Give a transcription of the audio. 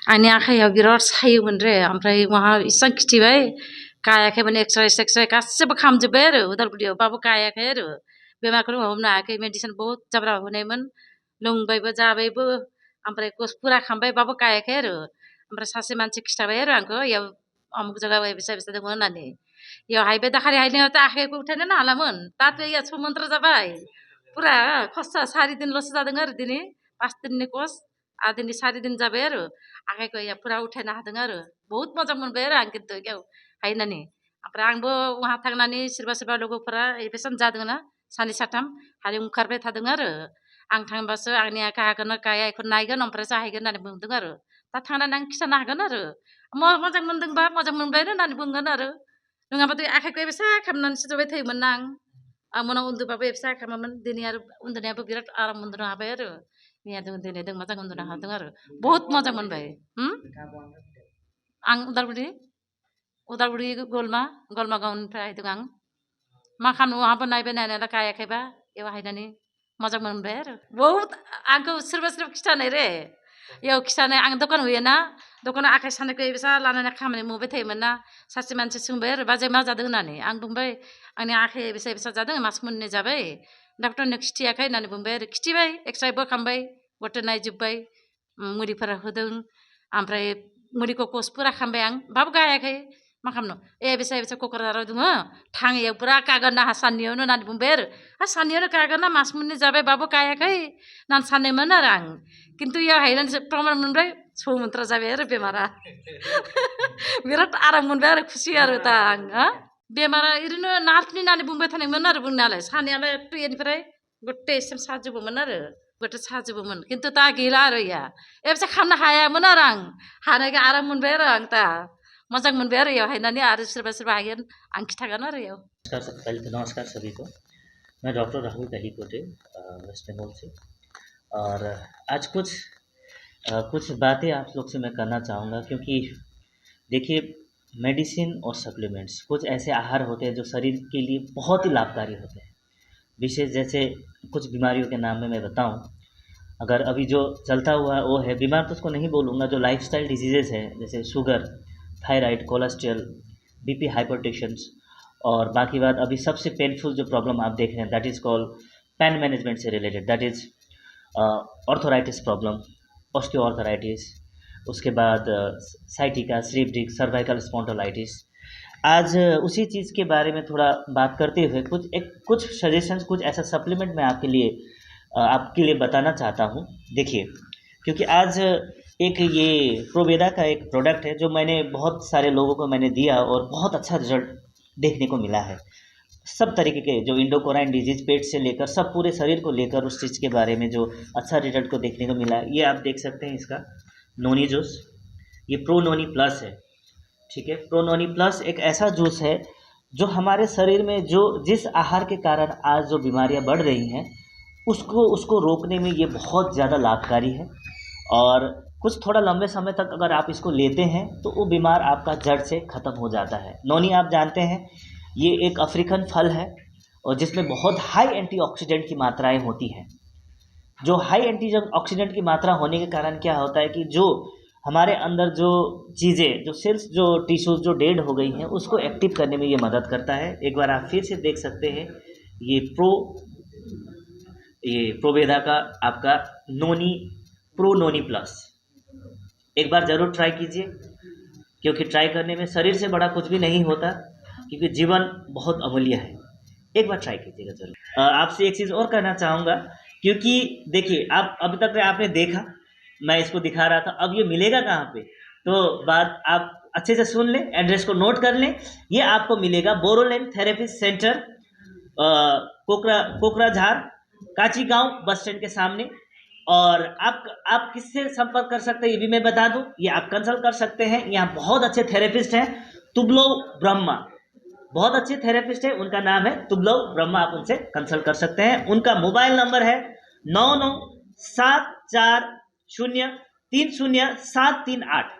आंनि आखाइयाव बिराद सायोमोन रे ओमफ्राय वहा इसां खिथिबाय गायाखैमोन एक्सरे गासिबो खामजोब्बाय आरो उदालगुरियावबाबो गायाखै आरो बेमारखौनो हमनो हायाखै मेडिसिन बहुत जाब्रा होनायमोन लोंबायबो जाबायबो ओमफ्राय फुरा खामबायबाबो गायाखै आरो ओमफ्राय सासे मानसि खिथाबाय आरो आंखौ इयाव अमुक जायगायाव बिसा बिसा दङ होननानै इयाव हायबाय दाखालि हायनायावथ' आखाइखौ उथायनोनो हालामोन दाथ' इया समन्त्र जाबाय पुरा खस्थ' 4 दिनल'सो जादों आरो दिनै 5 दिननि कस आरो दिनै 4 दिन जाबाय आरो आखाइखौ इया पुरा उथायनो हादों आरो बहुत मोजां मोनबाय आरो आं खिन्थु इयाव हायनानै ओमफ्राय आंबो वहा थांनानै सोरबा लोगोफोरा बेबायसा जादोंना सानै साथाम हाय ओंखारबाय थादों आरो आं थांबासो आंनि आखाइ हागोनना गाया बेखौ नायगोन ओमफ्राय जाहैगोन होननानै बुंदों आरो दा थांनानै आं खिथानो हागोन आरो मोजां मोनदोंबा मोजां मोनबाय होननानै बुंगोन आरो नङाबाथ' आखाइखौ एबेसा खालामनानैसो जबाय थायोमोन ना आं मोनाव उन्दुबाबो एबेसा खालामोमोन दिनै आरो उन्दुनायाबो बिराद आराम उन्दुनो हाबाय आरो मैया दिनै मोजां उन्दुनो हादों आरो बहुत मोजां मोनबाय आं उदालगुरि गलमा गावनिफ्राय हायदों आं मा खालामनो वहाबो नायबाय नायनायालाय गायाखैबा बेयाव हायनानै मोजां मोनबाय आरो बहुत आंखौ सोरबा खिथानाय रे इयाव खिथानाय आं दखान होयोना दखानाव आखाइ सानायखौ एबेसा लानानै खामानि मावबाय थायोमोन ना सासे मानसि सोंबाय आरो बाजै मा जादों होननानै आं बुंबाय आंनि आखाइया एबेसा जादों मास मोननै जाबाय डक्टरनो खिथियाखै होननानै बुंबाय आरो खिथिबाय एक्सरेबो खालामबाय गटे नायजोब्बाय मुलिफोरा होदों ओमफ्राय मुलिखौ कस पुरा खालामबाय आं बाबो गायाखै मा खालामनो एबेसा क'क्राझाराव दङ थाङैयाव पुरा गागोन ना साननैयावनो होननानै बुंबाय आरो साननैयावनो गागोन ना मास मोननै जाबायबाबो गायाखै होननानै सानदोंमोन आरो आं खिन्थु इयाव हायनानैसो प्रमान मोनबाय समन्त्र जाबाय आरो बेमारा बिराद आराम मोनबाय आरो खुसि आरो दा आं बेमारा ओरैनो नार्भनि होननानै बुंबाय थानायमोन आरो बुंनायालाय सानायालाय बेनिफ्राय गटे एसेम साजोबोमोन आरो गटे साजोबोमोन खिन्थु दा गैला आरो इया एबेसा खालामनो हायामोन आरो आं हानायखाय आराम मोनबाय आरो आं दा मजा मोनबाय आरो इयाव हायनानै आरो सोरबा हागोन आं खिथागोन आरो इयाव नमस्कार सभी को। मैं डॉक्टर राहुल गहीकोटे वेस्ट बंगाल से और आज कुछ बातें आप लोग से मैं करना चाहूँगा क्योंकि देखिए मेडिसिन और सप्लीमेंट्स कुछ ऐसे आहार होते हैं जो शरीर के लिए बहुत ही लाभकारी होते हैं। विशेष जैसे कुछ बीमारियों के नाम में मैं बताऊं, अगर अभी जो चलता हुआ वो है बीमार तो उसको नहीं बोलूँगा, जो लाइफस्टाइल डिजीज़ेज़ हैं जैसे शुगर, थायराइड, कोलेस्ट्रॉल, बीपी, हाइपरटेंशन्स और बाकी बात अभी सबसे पेनफुल जो प्रॉब्लम आप देख रहे हैं that is called pain management से related, that is arthritis problem, osteoarthritis, उसके बाद sciatica, slip disc, cervical spondylitis. आज उसी चीज़ के बारे में थोड़ा बात करते हुए कुछ सजेशंस, कुछ ऐसा सप्लीमेंट मैं आपके लिए बताना चाहता हूँ। देखिए, क्योंकि आज एक ये प्रोवेदा का एक प्रोडक्ट है जो मैंने बहुत सारे लोगों को मैंने दिया और बहुत अच्छा रिजल्ट देखने को मिला है। सब तरीके के जो इंडोक्राइन डिजीज, पेट से लेकर सब पूरे शरीर को लेकर उस चीज़ के बारे में जो अच्छा रिजल्ट को देखने को मिला है, ये आप देख सकते हैं। इसका नोनी जूस, ये प्रो नोनी प्लस है, ठीक है। प्रो नोनी प्लस एक ऐसा जूस है जो हमारे शरीर में जो जिस आहार के कारण आज जो बीमारियां बढ़ रही हैं उसको रोकने में ये बहुत ज़्यादा लाभकारी है। और कुछ थोड़ा लंबे समय तक अगर आप इसको लेते हैं तो वो बीमार आपका जड़ से ख़त्म हो जाता है। नोनी आप जानते हैं ये एक अफ्रीकन फल है और जिसमें बहुत हाई एंटीऑक्सीडेंट की मात्राएं होती हैं। जो हाई एंटीऑक्सीडेंट की मात्रा होने के कारण क्या होता है कि जो हमारे अंदर जो चीज़ें, जो सेल्स, जो टिश्यूज़ जो डेड हो गई हैं उसको एक्टिव करने में ये मदद करता है। एक बार आप फिर से देख सकते हैं, ये प्रोवेदा का आपका प्रो नोनी प्लस, एक बार ज़रूर ट्राई कीजिए, क्योंकि ट्राई करने में शरीर से बड़ा कुछ भी नहीं होता, क्योंकि जीवन बहुत अमूल्य है। एक बार ट्राई कीजिएगा ज़रूर। आपसे एक चीज़ और कहना चाहूँगा, क्योंकि देखिए आप अभी तक आपने देखा, मैं इसको दिखा रहा था, अब ये मिलेगा कहाँ पे, तो बात आप अच्छे से सुन लें, एड्रेस को नोट कर लें। ये आपको मिलेगा बोरोलेन थेरेपिस्ट सेंटर, कोकराझार, काची गांव बस स्टैंड के सामने। और आप किससे संपर्क कर सकते हैं ये भी मैं बता दूं, ये आप कंसल्ट कर सकते हैं। यहाँ बहुत अच्छे थेरेपिस्ट हैं, तुबलो ब्रह्मा, बहुत अच्छे थेरेपिस्ट हैं, उनका नाम है तुबलो ब्रह्मा, आप उनसे कंसल्ट कर सकते हैं। उनका मोबाइल नंबर है 9974030738।